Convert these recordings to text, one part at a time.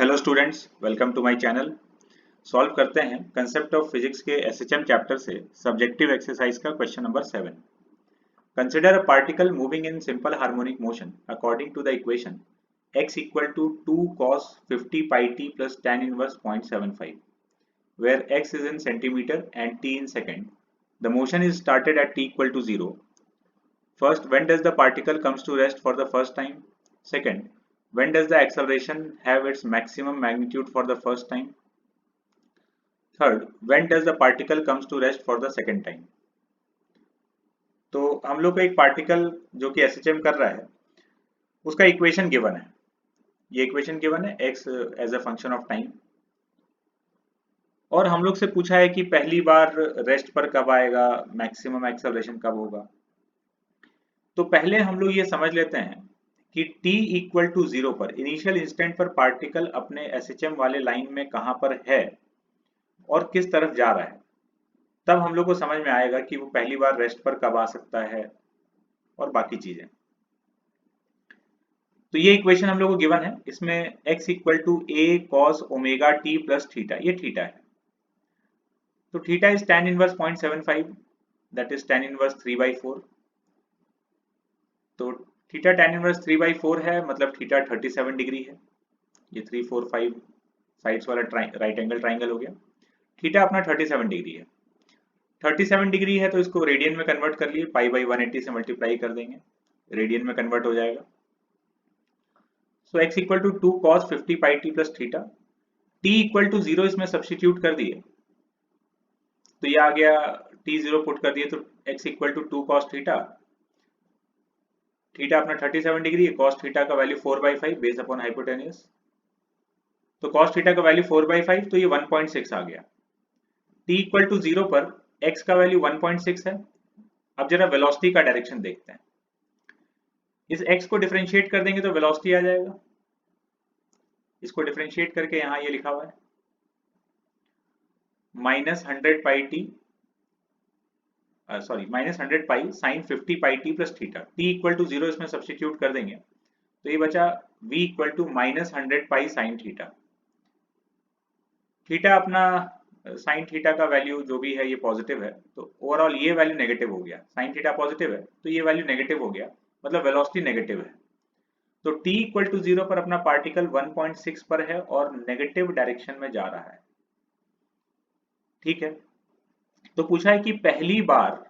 Hello students, welcome to my channel. Solve करते हैं concept of physics के SHM chapter से सब्जेक्टिव एक्सरसाइज का question number 7। Consider a particle moving in simple harmonic motion according to the equation x equal to 2 cos 50 pi t plus tan inverse 0.75 where x is in centimeter and t in second. The motion is started at t equal to 0. First, when does the particle comes to rest for the first time? Second, when does the acceleration have its maximum magnitude for the first time? Third, when does the particle comes to rest for the second time? तो हम लोग को एक particle जो कि SHM कर रहा है उसका इक्वेशन गिवन है। ये इक्वेशन गिवन है x as a function of time, और हम लोग से पूछा है कि पहली बार रेस्ट पर कब आएगा, मैक्सिमम एक्सेलरेशन कब होगा। तो पहले हम लोग ये समझ लेते हैं कि t इक्वल टू 0 पर इनिशियल इंस्टेंट पर पार्टिकल अपने एसएचएम वाले लाइन में कहां पर है और किस तरफ जा रहा है। तब हम लोग को समझ में आएगा कि वो पहली बार रेस्ट पर कब आ सकता है और बाकी चीजें। तो ये इक्वेशन हम लोग को गिवन है, इसमें x equal to a cos omega t plus theta, ये थीटा है। तो theta is tan inverse 0.75, that is tan inverse 3/4। तो थीटा tan इनवर्स 3/4 है, मतलब थीटा 37 डिग्री है। ये 3, 4, 5 साइड्स वाला राइट एंगल ट्राइंगल हो गया। थीटा अपना 37 डिग्री है। 37 डिग्री है तो इसको रेडियन में कन्वर्ट कर लिए, पाई बाई 180 से मल्टीप्लाई कर देंगे, रेडियन में कन्वर्ट हो जाएगा। So x equal to 2 cos 50 pi t plus theta, t equal to 0 इसमें सब्स्टिट्यूट कर दिए तो ये आ गया, t 0 पुट कर दिए तो x equal to 2 cos theta, theta अपना 37 डिग्री है, cos थीटा का वैल्यू 4/5 बेस अपॉन हाइपोटेन्यूज। तो cos थीटा का वैल्यू 4/5 तो ये 1.6 आ गया। t इक्वल टू 0 पर x का वैल्यू 1.6 है। अब जरा वेलोसिटी का डायरेक्शन देखते हैं। इस x को डिफरेंशिएट कर देंगे तो वेलोसिटी आ जाएगा। इसको डिफरेंशिएट करके यहां ये लिखा हुआ है -100 pi T, sorry -100 pi sine 50 pi T plus theta. t equal to 0 इसमें सब्स्टिट्यूट कर देंगे तो ये बचा v equal to -100 pi sine theta. Theta अपना साइन थीटा का वैल्यू जो भी है ये पॉजिटिव है, तो ओवरऑल ये वैल्यू नेगेटिव हो गया। साइन थीटा पॉजिटिव है तो ये वैल्यू नेगेटिव हो गया, मतलब वेलोसिटी नेगेटिव है। तो t इक्वल टू 0 पर अपना पार्टिकल 1.6 पर है और नेगेटिव डायरेक्शन में जा रहा है। ठीक है, तो पूछा है कि पहली बार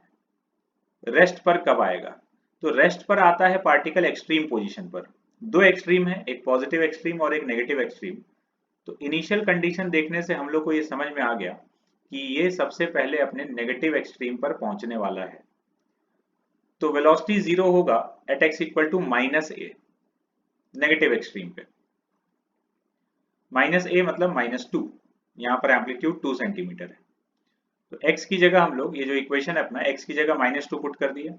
रेस्ट पर कब आएगा। तो रेस्ट पर आता है पार्टिकल एक्सट्रीम पोजीशन पर। दो एक्सट्रीम है, एक पॉजिटिव एक्सट्रीम और एक नेगेटिव एक्सट्रीम। तो इनिशियल कंडीशन देखने से हम लोग को ये समझ में आ गया कि ये सबसे पहले अपने नेगेटिव एक्सट्रीम पर पहुंचने वाला है। तो वेलोसिटी 0 होगा at x equal to -a, negative extreme पे। -a मतलब -2, यहाँ पर एम्पलीट्यूड 2 सेंटीमीटर है। तो x की जगह हम लोग ये जो इक्वेशन है अपना, x की जगह -2 पुट कर दिए,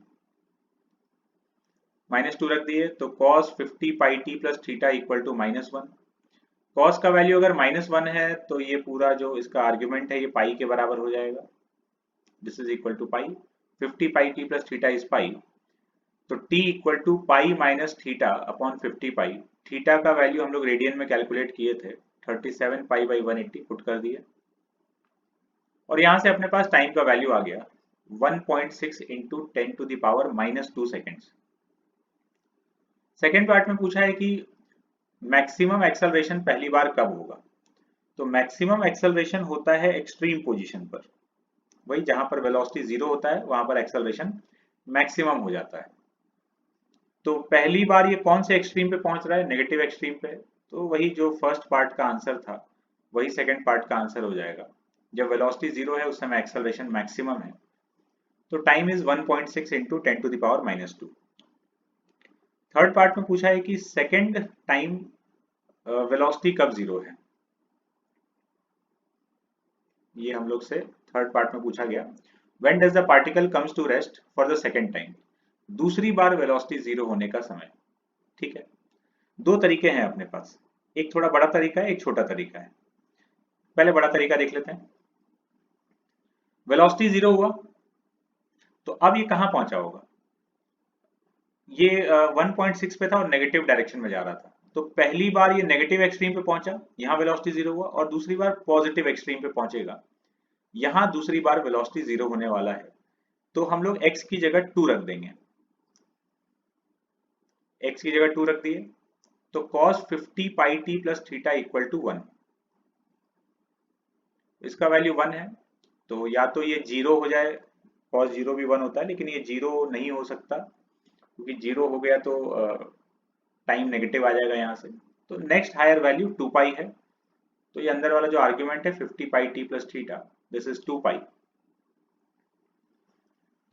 -2 रख दिए तो cos 50 pi t plus theta equal to -1। cos का वैल्यू अगर -1 है तो ये पूरा जो इसका आर्ग्यूमेंट है ये पाई के बराबर हो जाएगा। This is equal to pi, 50 pi t plus theta is pi. तो t equal to pi minus theta upon 50 pi. Theta का वैल्यू हम लोग रेडियन में कैलकुलेट किए थे, 37 पाई बाई 180 पुट कर दिए, और यहां से अपने पास टाइम का वैल्यू आ गया 1.6 into 10 to the power -2 seconds. Second part में पूछा है कि मैक्सिमम एक्सेलरेशन पहली बार कब होगा। तो मैक्सिमम एक्सेलरेशन होता है एक्सट्रीम पोजीशन पर, वही जहां पर वेलोसिटी 0 होता है वहां पर एक्सेलरेशन मैक्सिमम हो जाता है। तो पहली बार ये कौन से एक्सट्रीम पे पहुंच रहा है, नेगेटिव एक्सट्रीम पे। तो वही जो फर्स्ट पार्ट का आंसर था वही सेकेंड पार्ट का आंसर हो जाएगा। जब वेलोसिटी 0 है उस समय एक्सेलरेशन मैक्सिमम है। तो time is 1.6 into 10 to the power -2। Third part में पूछा है कि सेकेंड टाइम वेलोसिटी कब 0 है। ये हम लोग से थर्ड पार्ट में पूछा गया, when does the particle comes to rest for the second time, दूसरी बार वेलोसिटी 0 होने का समय। ठीक है, दो तरीके हैं अपने पास, एक थोड़ा बड़ा तरीका है, एक छोटा तरीका है। पहले बड़ा तरीका देख लेते हैं। वेलोसिटी 0 हुआ तो अब ये कहां पहुंचा होगा। ये 1.6 पे था और नेगेटिव डायरेक्शन में जा रहा था, तो पहली बार ये नेगेटिव एक्सट्रीम पे पहुंचा, यहाँ वेलोसिटी जीरो हुआ, और दूसरी बार पॉजिटिव एक्सट्रीम पे पहुंचेगा, यहाँ दूसरी बार वेलोसिटी जीरो होने वाला है। तो हम लोग x की जगह 2 रख देंगे, x की जगह 2 रख दिए, तो cos 50 pi t plus theta equal to 1, इसका वैल्यू 1 है। तो या तो ये 0 हो जाए, cos 0 भी 1 होता है, लेकिन ये 0 नहीं हो सकता, क्योंकि 0 हो गया तो टाइम नेगेटिव आ जाएगा यहाँ से। तो नेक्स्ट हायर वैल्यू 2 पाई है, तो ये अंदर वाला जो आर्ग्यूमेंट है 50 pi t plus theta, this is 2 पाई।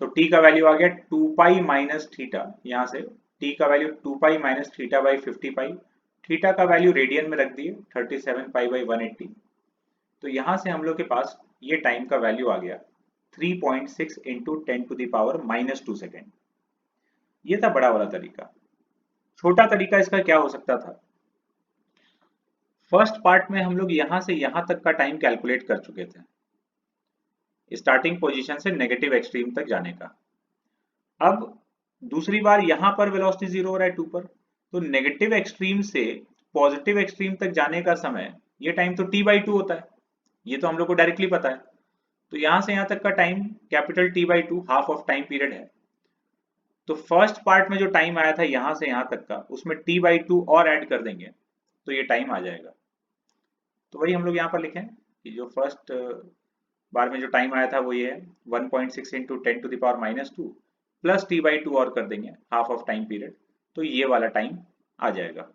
तो t का वैल्यू आ गया 2 पाई माइनस थीटा, यहाँ से t का value 2 pi minus theta by 50 pi, theta का वैल्यू रेडियन में रख दिए 37 पाई बाई 180। तो यहाँ से हम लोग के पास ये टाइम का वैल्यू आ गया 3.6 into 10 to the power minus 2 second. ये था बड़ा वाला तरीका। छोटा तरीका इसका क्या हो सकता था? फर्स्ट पार्ट में हम लोग यहाँ से यहाँ तक का टाइम कैलकुलेट कर चुके थे, स्टार्टिंग पोजीशन से नेगेटिव एक्सट्रीम तक जाने का। अब दूसरी बार यहाँ पर वेलोसिटी जीरो हो रहा है 2 पर, तो नेगेटिव एक्सट्रीम से पॉजिटिव एक्सट्रीम तक जाने का समय, ये टाइम तो t/2 होता है, ये तो हम लोग को डायरेक्टली पता है। तो यहाँ से यहाँ तक का time capital t/2 half of time period है। तो फर्स्ट पार्ट में जो टाइम आया था यहाँ से यहाँ तक का, उसमें t/2 और ऐड कर देंगे तो ये टाइम आ जाएगा। तो वही हम लोग यहाँ पर लिखें कि जो फर्स्ट बार में जो टाइम आया था वो ये है 1.6 into 10 to the power minus 2 plus t/2 और कर देंगे हाफ ऑफ टाइम पीरियड, तो ये वाला टाइम आ जाएगा।